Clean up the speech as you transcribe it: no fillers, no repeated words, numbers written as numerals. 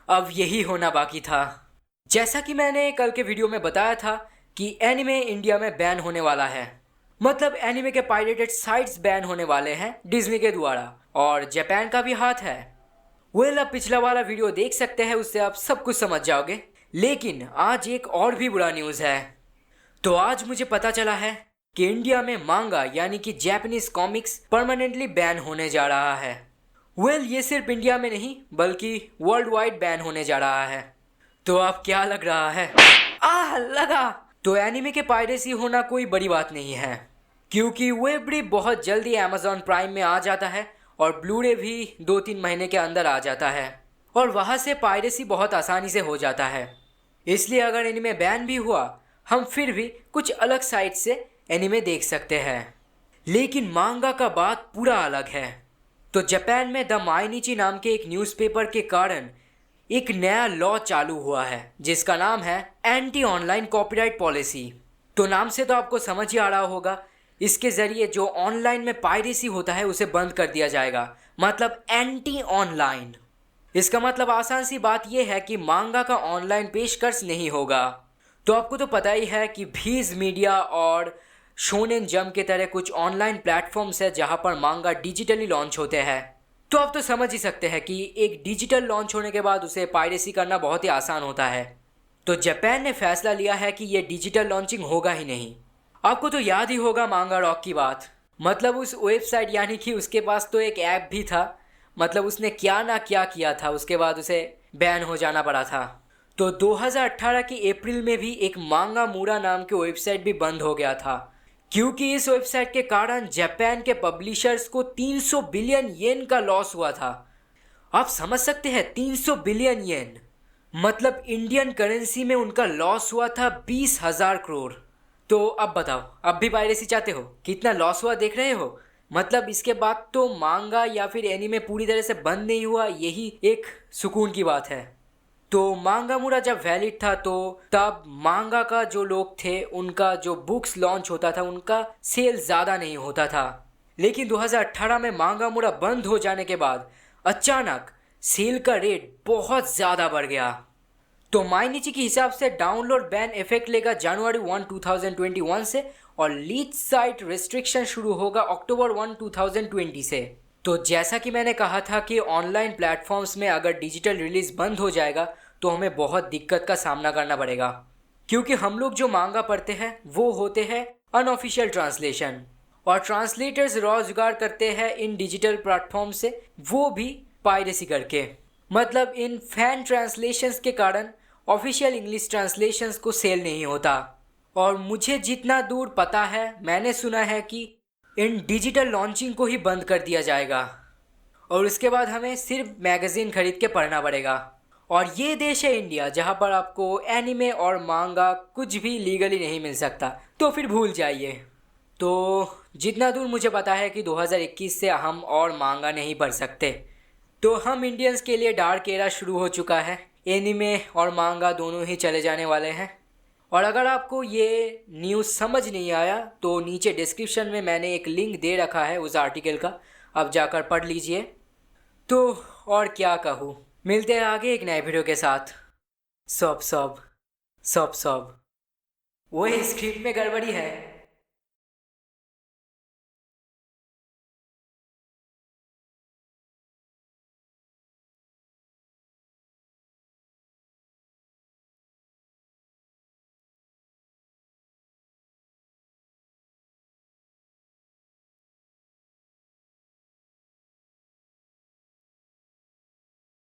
अब यही होना बाकी था। जैसा कि मैंने कल के वीडियो में बताया था कि एनिमे इंडिया में बैन होने वाला है। मतलब एनिमे के पायरेटेड साइट्स बैन होने वाले हैं डिज्नी के द्वारा, और जापान का भी हाथ है। वेल, अब पिछला वाला वीडियो देख सकते हैं, उससे आप सब कुछ समझ जाओगे। लेकिन आज एक और भी बुरा न्यूज़ है। तो आज मुझे पता चला है कि इंडिया में मांगा यानी कि जापानीज कॉमिक्स परमानेंटली बैन होने जा रहा है। वेल, ये सिर्फ इंडिया में नहीं बल्कि वर्ल्ड वाइड बैन होने जा रहा है। तो अब क्या लग रहा है? लगा। तो एनिमे के पायरेसी होना कोई बड़ी बात नहीं है, क्योंकि वेब भी बहुत जल्दी अमेजॉन प्राइम में आ जाता है और ब्लूरे भी 2-3 महीने के अंदर आ जाता है, और वहाँ से पायरेसी बहुत आसानी से हो जाता है। इसलिए अगर एनिमे बैन भी हुआ, हम फिर भी कुछ अलग साइट से एनिमे देख सकते हैं। लेकिन मांगा का बात पूरा अलग है। तो जापान में द माइनिची नाम के एक न्यूज़पेपर के कारण एक नया लॉ चालू हुआ है जिसका नाम है एंटी ऑनलाइन कॉपीराइट पॉलिसी। तो नाम से तो आपको समझ ही आ रहा होगा, इसके ज़रिए जो ऑनलाइन में पायरेसी होता है उसे बंद कर दिया जाएगा, मतलब एंटी ऑनलाइन। इसका मतलब आसान सी बात यह है कि मांगा का ऑनलाइन पेशकश नहीं होगा। तो आपको तो पता ही है कि भीज मीडिया और शोनेन जंप के तरह कुछ ऑनलाइन प्लेटफॉर्म्स है जहां पर मांगा डिजिटली लॉन्च होते हैं। तो आप तो समझ ही सकते हैं कि एक डिजिटल लॉन्च होने के बाद उसे पायरेसी करना बहुत ही आसान होता है। तो जापान ने फैसला लिया है कि ये डिजिटल लॉन्चिंग होगा ही नहीं। आपको तो याद ही होगा मांगा रॉक की बात। मतलब उस वेबसाइट यानी कि उसके पास तो एक ऐप भी था। मतलब उसने क्या ना क्या किया था, उसके बाद उसे बैन हो जाना पड़ा था। तो 2018 की अप्रैल में भी एक मांगा मूरा नाम की वेबसाइट भी बंद हो गया था, क्योंकि इस वेबसाइट के कारण जापान के पब्लिशर्स को 300 बिलियन येन का लॉस हुआ था। आप समझ सकते हैं, 300 बिलियन येन, मतलब इंडियन करेंसी में उनका लॉस हुआ था 20,000 करोड़। तो अब बताओ, अब भी पायरेसी चाहते हो? कितना लॉस हुआ देख रहे हो? मतलब इसके बाद तो मांगा या फिर एनीमे पूरी तरह से बंद नहीं हुआ, यही एक सुकून की बात है। तो मांगा मूरा जब वैलिड था तो तब मांगा का जो लोग थे उनका जो बुक्स लॉन्च होता था उनका सेल ज़्यादा नहीं होता था। लेकिन 2018 में मांगा मूरा बंद हो जाने के बाद अचानक सेल का रेट बहुत ज़्यादा बढ़ गया। तो माइनिची के हिसाब से डाउनलोड बैन इफेक्ट लेगा जनवरी 1, 2021 से, और लीच साइट रिस्ट्रिक्शन शुरू होगा अक्टूबर 1, 2020 से। तो जैसा कि मैंने कहा था कि ऑनलाइन प्लेटफॉर्म्स में अगर डिजिटल रिलीज बंद हो जाएगा तो हमें बहुत दिक्कत का सामना करना पड़ेगा, क्योंकि हम लोग जो मांगा पढ़ते हैं वो होते हैं अनऑफिशियल ट्रांसलेशन, और ट्रांसलेटर्स रोजगार करते हैं इन डिजिटल प्लेटफॉर्म से, वो भी पायरेसी करके। मतलब इन फैन ट्रांसलेशंस के कारण ऑफिशियल इंग्लिश ट्रांसलेशंस को सेल नहीं होता। और मुझे जितना दूर पता है, मैंने सुना है कि इन डिजिटल लॉन्चिंग को ही बंद कर दिया जाएगा और उसके बाद हमें सिर्फ मैगज़ीन खरीद के पढ़ना पड़ेगा। और ये देश है इंडिया, जहाँ पर आपको एनिमे और मांगा कुछ भी लीगली नहीं मिल सकता, तो फिर भूल जाइए। तो जितना दूर मुझे पता है कि 2021 से हम और मांगा नहीं पढ़ सकते। तो हम इंडियंस के लिए डार्क एरा शुरू हो चुका है। एनिमे और मांगा दोनों ही चले जाने वाले हैं। और अगर आपको ये न्यूज़ समझ नहीं आया तो नीचे डिस्क्रिप्शन में मैंने एक लिंक दे रखा है उस आर्टिकल का, आप जाकर पढ़ लीजिए। तो और क्या कहूँ, मिलते हैं आगे एक नए वीडियो के साथ। Sob sob sob sob. वो स्क्रिप्ट में गड़बड़ी है।